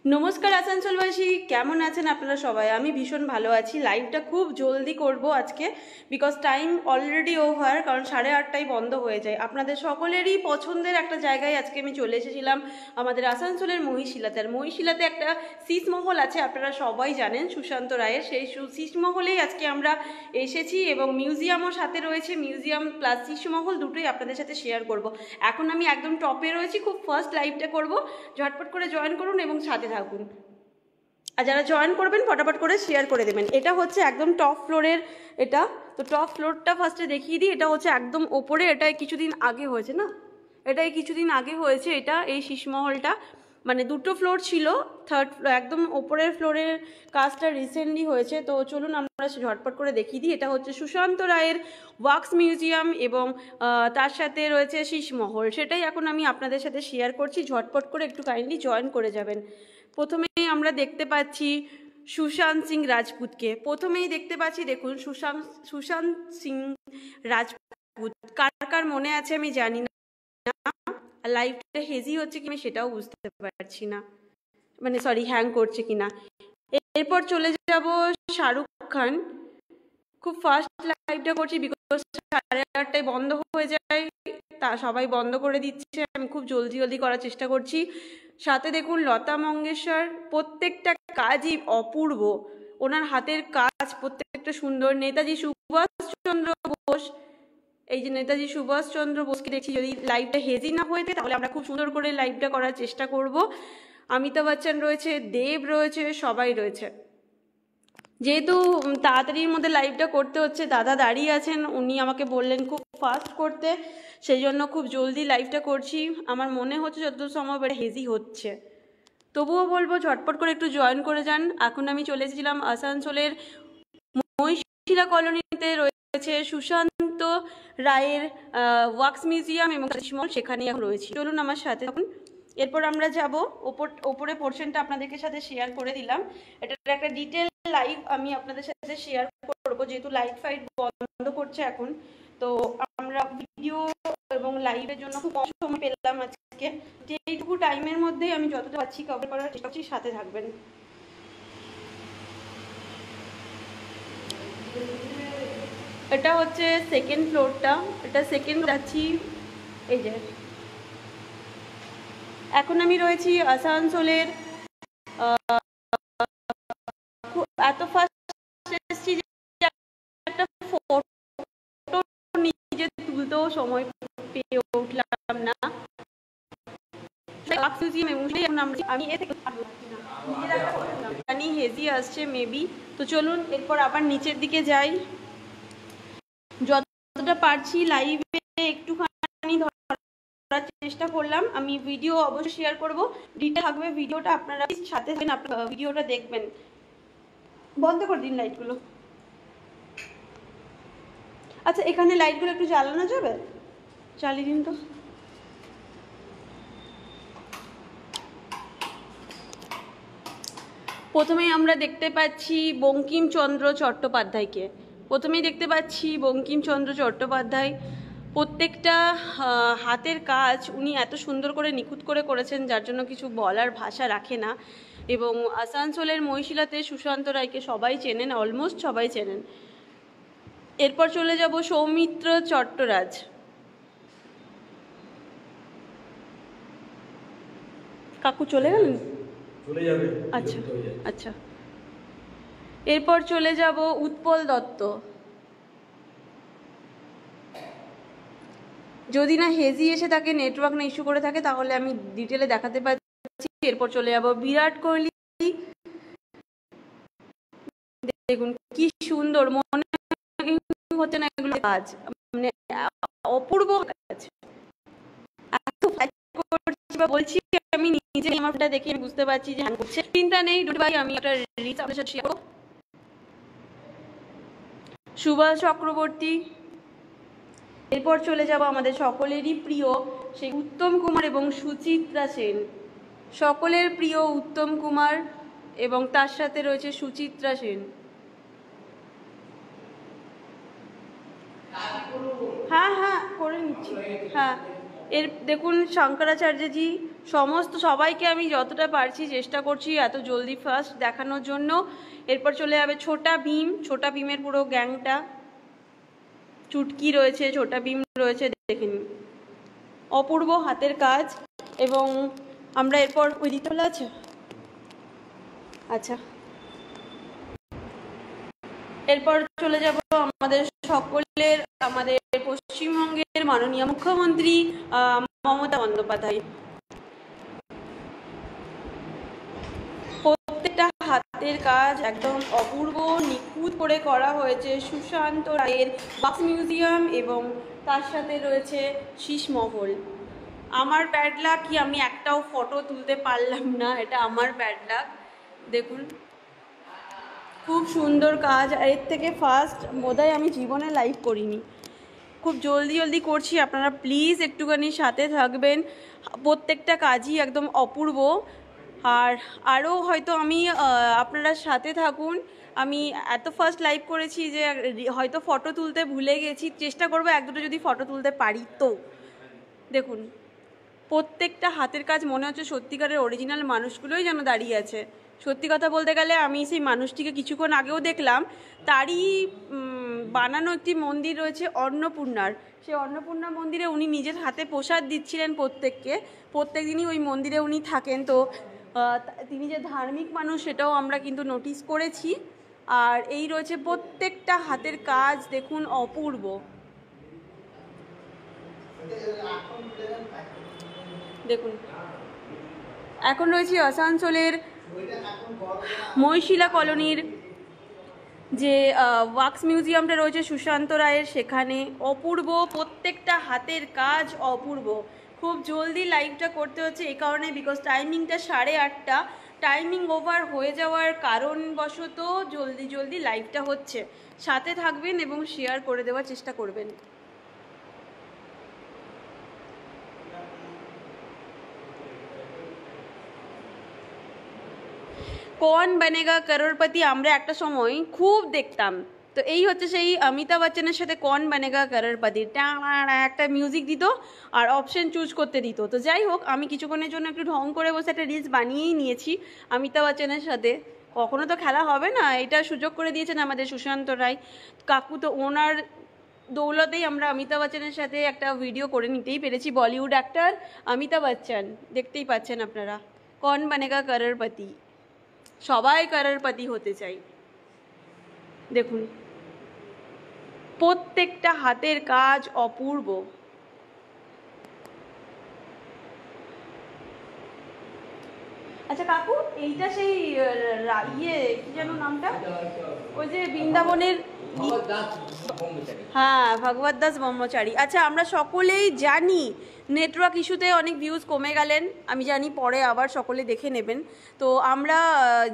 নমস্কার আসানসোলবাসী, কেমন আছেন আপনারা সবাই? আমি ভীষণ ভালো আছি। লাইভটা খুব জলদি করব আজকে, বিকজ টাইম অলরেডি ওভার, কারণ 8:30টায় বন্ধ হয়ে যায়। আপনাদের সকলেরই পছন্দের একটা জায়গায় আজকে আমি চলে এসেছিলাম, আমাদের আসানসোলের মহিশিলাতে। আর মহিশিলাতে একটা শীষমহল আছে, আপনারা সবাই জানেন, সুশান্ত রায়ের। সেই শীষমহলেই আজকে আমরা এসেছি এবং মিউজিয়ামও সাথে রয়েছে। মিউজিয়াম প্লাস শীষমহল দুটোই আপনাদের সাথে শেয়ার করব। এখন আমি একদম টপে রয়েছি, খুব ফার্স্ট লাইভটা করব। ঝটপট করে জয়েন করুন এবং সাথে থাকুন। আর যারা জয়েন করবেন ফটাফট করে শেয়ার করে দেবেন। এটা হচ্ছে একদম টপ ফ্লোরের, এটা তো টপ ফ্লোরটা ফার্স্টে দেখিয়ে দিই। এটা হচ্ছে একদম ওপরে, এটাই কিছুদিন আগে হয়েছে না, এটাই কিছুদিন আগে হয়েছে। এটা এই শীষমহলটা মানে দুটো ফ্লোর ছিল, থার্ড একদম ওপরের ফ্লোরের কাজটা রিসেন্টলি হয়েছে। তো চলুন আমরা ঝটপট করে দেখিয়ে দিই। এটা হচ্ছে সুশান্ত রায়ের ওয়াক্স মিউজিয়াম এবং তার সাথে রয়েছে শীষমহল, সেটাই এখন আমি আপনাদের সাথে শেয়ার করছি। ঝটপট করে একটু কাইন্ডলি জয়েন করে যাবেন। প্রথমেই আমরা দেখতে পাচ্ছি সুশান্ত সিং রাজপুতকে। প্রথমেই দেখতে পাচ্ছি, দেখুন, সুশান্ত সিং রাজপুত। কার কার মনে আছে আমি জানি না। লাইভটা হেজি হচ্ছে কিনা সেটাও বুঝতে পারছি না, মানে সরি, হ্যাং করছে কিনা। এরপর চলে যাব শাহরুখ খান। খুব ফাস্ট লাইভটা করছি, বিকজ 8:30টায় বন্ধ হয়ে যায়, তা সবাই বন্ধ করে দিচ্ছে। আমি খুব জলদি করার চেষ্টা করছি। সাথে দেখুন লতা মঙ্গেশকর, প্রত্যেকটা কাজই অপূর্ব, ওনার হাতের কাজ প্রত্যেকটা সুন্দর। নেতাজি সুভাষচন্দ্র বোস, এই যে নেতাজি সুভাষচন্দ্র বোসকে দেখছি। যদি লাইভটা হেজি না হয়ে যায় তাহলে আমরা খুব সুন্দর করে লাইভটা করার চেষ্টা করব। অমিতাভ বচ্চন রয়েছে, দেব রয়েছে, সবাই রয়েছে। যেহেতু তাড়াতাড়ির মধ্যে লাইভটা করতে হচ্ছে, দাদা দাঁড়িয়ে আছেন, উনি আমাকে বললেন খুব ফাস্ট করতে, সেই জন্য খুব জলদি লাইভটা করছি। আমার মনে হচ্ছে যতদূর সম্ভব এটা হেজি হচ্ছে, তবুও বলবো ঝটপট করে একটু জয়েন করে যান। এখন আমি চলে এসেছিলাম আসানসোলের মহিশিলা কলোনিতে, রয়েছে সুশান্ত রায়ের ওয়াক্স মিউজিয়াম এবং শীষমহল, সেখানেই এখন রয়েছি। চলুন আমার সাথে থাকুন। এরপর আমরা যাব ওপরে পোর্শনটা আপনাদের সাথে শেয়ার করে দিলাম। এটার একটা ডিটেল লাইভ আমি আপনাদের সাথে শেয়ার করব, যেহেতু লাইট ফাইট বন্ধ করছে এখন। তো আমরা ভিডিও এবং লাইভের জন্য খুব কম সময় পেলাম আজকে, যে এইটুকু টাইমের মধ্যেই আমি যতটা পাচ্ছি কভার করার চেষ্টা করছি। সাথে থাকবেন। এটা হচ্ছে সেকেন্ড ফ্লোরটা, এটা সেকেন্ড যাচ্ছি। এই যে এখন আমি রয়েছি আসানসোলের, এত ফার্স্ট এসেছি যে একটা ফটো নিজে তুলতেও সময় পেয়ে উঠলাম না। আমি জানি হেজি আসছে মেবি, তো চলুন এরপর আবার নিচের দিকে যাই। যতটা পারছি লাইভে একটুখানি ধরার চেষ্টা করলাম। আমি ভিডিও অবশ্যই শেয়ার করব, ডিটেল থাকবে ভিডিওটা, আপনারা সাথে আপনারা ভিডিওটা দেখবেন। বন্ধ করে দিন লাইটগুলো। আচ্ছা, এখানে লাইটগুলো একটু জ্বালানো যাবে? চালিয়ে দিন তো। প্রথমেই আমরা দেখতে পাচ্ছি বঙ্কিমচন্দ্র চট্টোপাধ্যায়কে। প্রথমেই দেখতে পাচ্ছি বঙ্কিমচন্দ্র চট্টোপাধ্যায়। প্রত্যেকটা হাতের কাজ উনি এত সুন্দর করে নিখুঁত করে করেছেন, যার জন্য কিছু বলার ভাষা রাখে না। এবং আসানসোলের মহিশিলাতে সুশান্ত রায়কে সবাই চেনেন, অলমোস্ট সবাই চেনেন। এরপর চলে যাব সৌমিত্র চট্টরাজ। কাকু চলে গেলেন? চলে যাবে। আচ্ছা আচ্ছা। এরপর চলে যাব উৎপল দত্ত। যদি না হেজি এসে থাকে, নেটওয়ার্ক না ইস্যু করে থাকে, তাহলে আমি ডিটেলে দেখাতে পারছি। এরপর চলে যাব বিরাট কোহলি। দেখুন কি সুন্দর, মনে হচ্ছে না এগুলো কাজ, মানে অপূর্ব কাজ। বলছি আমি নিজে আমারটা দেখে বুঝতে পারছি যে হ্যাং করছে। চিন্তা নেই ভাই, আমি একটা রিলস আপনাদের সাথে শেয়ার করব। সুভাষ চক্রবর্তী। এরপর চলে যাব আমাদের সকলেরই প্রিয় সেই উত্তম কুমার এবং সুচিত্রা সেন। সকলের প্রিয় উত্তম কুমার এবং তার সাথে রয়েছে সুচিত্রা সেন। হ্যাঁ হ্যাঁ করে নিচ্ছি। হ্যাঁ, এর দেখুন শঙ্করাচার্যজি, সমস্ত সবাইকে আমি যতটা পারছি চেষ্টা করছি এত জলদি ফার্স্ট দেখানোর জন্য। এরপর চলে যাবে ছোটা ভীম, ছোটা ভীমের পুরো গ্যাংটা, চুটকি রয়েছে, ছোটা ভীম রয়েছে, দেখে নিন অপূর্ব হাতের কাজ। এবং আমরা এরপর ওই দিকটা আছে, আচ্ছা এরপর চলে যাব আমাদের সকলের, আমাদের পশ্চিমবঙ্গের মাননীয় মুখ্যমন্ত্রী মমতা বন্দ্যোপাধ্যায়। প্রত্যেকটা হাতের কাজ একদম অপূর্ব নিখুঁত করে করা হয়েছে সুশান্ত রায়ের ওয়াক্স মিউজিয়াম এবং তার সাথে রয়েছে শীষমহল। আমার ব্যাড লাক কি আমি একটাও ফটো তুলতে পারলাম না, এটা আমার ব্যাড লাক। দেখুন খুব সুন্দর কাজ, এর থেকে ফার্স্ট বোধহয় আমি জীবনে লাইভ করিনি। খুব জলদি জলদি করছি, আপনারা প্লিজ একটুখানি সাথে থাকবেন। প্রত্যেকটা কাজই একদম অপূর্ব। আর আরও হয়তো আমি আপনারা সাথে থাকুন। আমি এত ফার্স্ট লাইভ করেছি যে হয়তো ফটো তুলতে ভুলে গেছি, চেষ্টা করবো এক দুটো যদি ফটো তুলতে পারি। তো দেখুন প্রত্যেকটা হাতের কাজ মনে হচ্ছে সত্যিকারের অরিজিনাল মানুষগুলোই যেন দাঁড়িয়ে আছে। সত্যি কথা বলতে গেলে আমি সেই মানুষটিকে কিছুক্ষণ আগেও দেখলাম, তারই বানানো একটি মন্দির রয়েছে অন্নপূর্ণার। সেই অন্নপূর্ণা মন্দিরে উনি নিজের হাতে প্রসাদ দিচ্ছিলেন প্রত্যেককে, প্রত্যেক দিনই ওই মন্দিরে উনি থাকেন। তো তিনি যে ধার্মিক মানুষ সেটাও আমরা কিন্তু নোটিস করেছি। আর এই রয়েছে প্রত্যেকটা হাতের কাজ, দেখুন অপূর্ব। দেখুন এখন রয়েছে আসানসোলের মহিশিলা কলোনির যে ওয়াক্স মিউজিয়ামটা রয়েছে সুশান্ত রায়ের, সেখানে অপূর্ব প্রত্যেকটা হাতের কাজ অপূর্ব। খুব জলদি লাইভটা করতে হচ্ছে এই কারণে বিকজ টাইমিংটা 8:30, টাইমিং ওভার হয়ে যাওয়ার কারণবশত জলদি জলদি লাইভটা হচ্ছে। সাথে থাকবেন এবং শেয়ার করে দেওয়ার চেষ্টা করবেন। কৌন বনেগা করোড়পতি আমরা একটা সময় খুব দেখতাম। তো এই হচ্ছে সেই অমিতাভ বচ্চনের সাথে কৌন বনেগা করোড়পতি, একটা মিউজিক দিত আর অপশন চুজ করতে দিত। তো যাই হোক, আমি কিছুক্ষণের জন্য একটু ঢং করে বসে একটা রিলস বানিয়েই নিয়েছি অমিতাভ বচ্চনের সাথে। কখনো তো খেলা হবে না, এটা সুযোগ করে দিয়েছেন আমাদের সুশান্ত রায় কাকু। তো ওনার দৌলতেই আমরা অমিতাভ বচ্চনের সাথে একটা ভিডিও করে নিতেই পেরেছি। বলিউড অ্যাক্টর অমিতাভ বচ্চন, দেখতেই পাচ্ছেন আপনারা, কৌন বনেগা করোড়পতি। সবাই করোড়পতি হতে চাই। দেখুন প্রত্যেকটা হাতের কাজ অপূর্ব। আচ্ছা কাকু, এইটা সেই ইয়ে কি যেন নামটা, ওই যে বৃন্দাবনের, হ্যাঁ ভগবত দাস ব্রহ্মচারী। আচ্ছা আমরা সকলেই জানি নেটওয়ার্ক ইস্যুতে অনেক ভিউজ কমে গেলেন, আমি জানি পরে আবার সকলে দেখে নেবেন। তো আমরা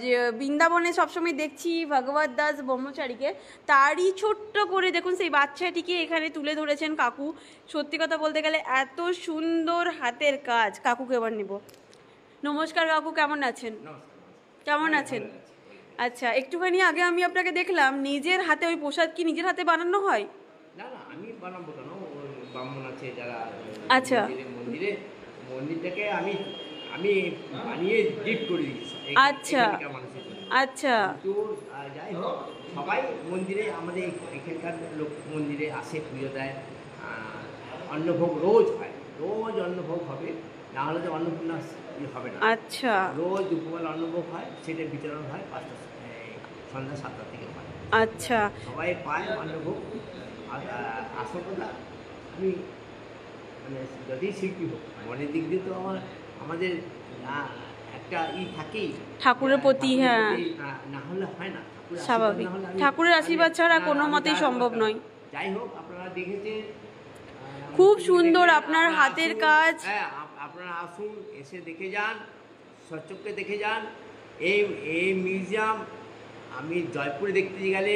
যে বৃন্দাবনে সবসময় দেখছি ভগবত দাস ব্রহ্মচারীকে, তারই ছোট্ট করে দেখুন সেই বাচ্চাটিকে এখানে তুলে ধরেছেন কাকু। সত্যি কথা বলতে গেলে এত সুন্দর হাতের কাজ। কাকুকে এবার নেব। নমস্কার কাকু, কেমন আছেন? কেমন আছেন? আচ্ছা, একটুখানি আগে আমি আপনাকে দেখলাম নিজের হাতে ওই প্রসাদ কি নিজের হাতে বানানো হয়? না না, আমি বানাবো কেন, ব্রাহ্মণ আছে যারা আচ্ছা মন্দিরটাকে আমি বানিয়ে গিফট করে দিচ্ছি। আচ্ছা আচ্ছা, তো যাই হোক, সবাই মন্দিরে, আমাদের এখানকার লোক মন্দিরে আসে, পুজো দেয়, অন্নভোগ রোজ হয়, রোজ অন্নভোগ হবে, না হলে তো অন্নপূর্ণা হবে না। আচ্ছা, রোজ দুপুরবেলা অন্নভোগ হয়, সেটা বিতরণ হয় সন্ধ্যা 7টা থেকে হয়। আচ্ছা, সবাই পায় অন্নভোগ। আর আসল কথা, আমি মানে যতই শিল্পী হোক, মনের দিক দিয়ে তো আমাদের একটা থাকেই ঠাকুরের প্রতি। হ্যাঁ, না হলে হয় না, স্বাভাবিক, ঠাকুরের আশীর্বাদ ছাড়া কোনো মতেই সম্ভব নয়। যাই হোক, আপনারা দেখেছেন খুব সুন্দর আপনার হাতের কাজ। হ্যাঁ, আপনারা আসুন, এসে দেখে যান, সচক্ষে দেখে যান। এই মিউজিয়াম আমি জয়পুরে দেখতে গেলে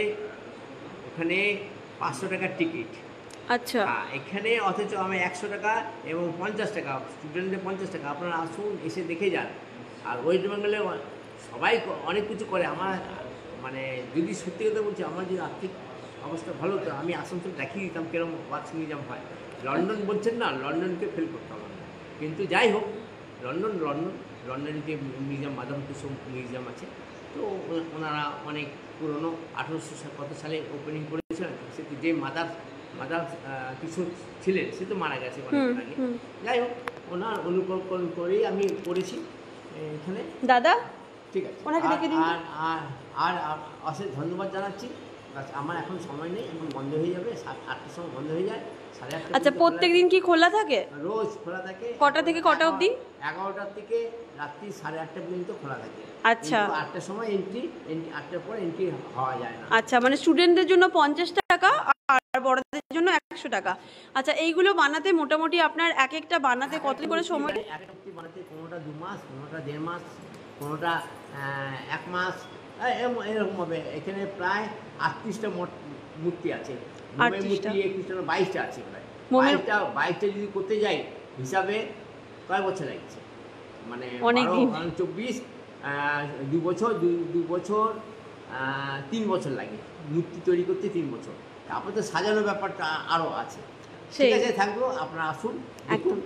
ওখানে 500 টাকার টিকিট। আচ্ছা, এখানে অথচ আমি 100 টাকা এবং 50 টাকা, স্টুডেন্টদের 50 টাকা। আপনারা আসুন, এসে দেখে যান। আর ওয়েস্ট বেঙ্গলে সবাই অনেক কিছু করে। আমার মানে যদি সত্যি কথা বলছি, আমার যদি আর্থিক অবস্থা ভালো হতো, আমি আসানসোল দেখিয়ে দিতাম কিরকম ওয়াক্স মিউজিয়াম হয়। লন্ডন বলছেন না, লন্ডনকে ফেল করতাম। কিন্তু যাই হোক, লন্ডনের যে মিউজিয়াম মাদাম তুসো মিউজিয়াম আছে, তো ওনারা অনেক পুরনো 1800 কত সালে ওপেনিং করেছিলেন। সে তো যে মাদার কিশোর ছিলেন সে তো মারা গেছে অনেক আগে। যাই হোক, ওনার অনুকরণ করেই আমি করেছি এখানে। দাদা ঠিক আছে, ওনাকে ডেকে দিন। আর অশেষ ধন্যবাদ জানাচ্ছি। আমার এখন সময় নেই, এখন বন্ধ হয়ে যাবে, 7-8টার সময় বন্ধ হয়ে যায়, 8:30। আচ্ছা, প্রত্যেকদিন কি খোলা থাকে? রোজ খোলা থাকে। কটা থেকে কটা অবধি? 11টার থেকে রাত্রি 8:30 পর্যন্ত খোলা থাকে। আচ্ছা, 8টার সময় এন্ট্রি, 8টার পর এন্ট্রি হওয়া যায় না। আচ্ছা, মানে স্টুডেন্টদের জন্য 50 টাকা আর বড়দের জন্য 100 টাকা। আচ্ছা, এইগুলো বানাতে মোটামুটি আপনার এক একটা বানাতে কত করে সময়? একটা মূর্তি বানাতে কোনোটা 2 মাস, কোনোটা 1.5 মাস, কোনোটা 1 মাস, এরকম হবে। এখানে প্রায় 38টা মূর্তি আছে। মোমের মূর্তি 21টা না 22টা আছে প্রায়। 22টা যদি করতে যাই হিসাবে কয় বছর লাগছে, মানে 24, 2 বছর 3 বছর লাগে মূর্তি তৈরি করতে, 3 বছর। তারপর তো সাজানোর ব্যাপারটা আরও আছে। ঠিক আছে, থাকলো, আপনারা আসুন, দেখুন,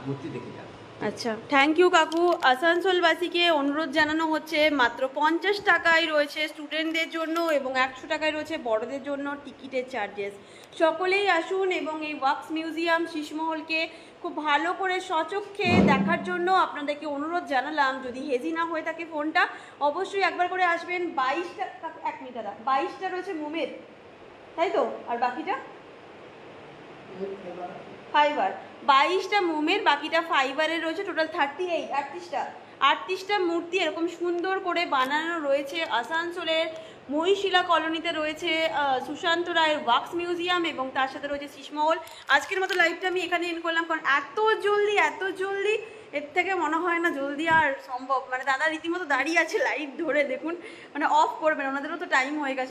মূর্তি দেখে যান। আচ্ছা, থ্যাংক ইউ কাকু। আসানসোলবাসীকে অনুরোধ জানানো হচ্ছে, মাত্র 50 টাকায় রয়েছে স্টুডেন্টদের জন্য এবং 100 টাকায় রয়েছে বড়দের জন্য টিকিটের চার্জেস। সকলেই আসুন এবং এই ওয়াক্স মিউজিয়াম শীষমহলকে খুব ভালো করে সচক্ষে দেখার জন্য আপনাদেরকে অনুরোধ জানালাম। যদি হেজি না হয়ে থাকে ফোনটা, অবশ্যই একবার করে আসবেন। 22টা, 1 মিনিট দাদা, 22টা রয়েছে মোমের, তাই তো? আর বাকিটা ফাইবার। 22টা মোমের, বাকিটা ফাইবারের রয়েছে। টোটাল 38টা মূর্তি এরকম সুন্দর করে বানানো রয়েছে। আসানসোলের মহিশিলা কলোনিতে রয়েছে সুশান্ত রায়ের ওয়াক্স মিউজিয়াম এবং তার সাথে রয়েছে শীষমহল। আজকের মতো লাইভটা আমি এখানে এন্ড করলাম, কারণ এত জলদি এর থেকে মনে হয় না জলদি আর সম্ভব। মানে দাদা রীতিমতো দাঁড়িয়ে আছে লাইভ ধরে, দেখুন, মানে অফ করবেন, ওনাদেরও তো টাইম হয়ে গেছে।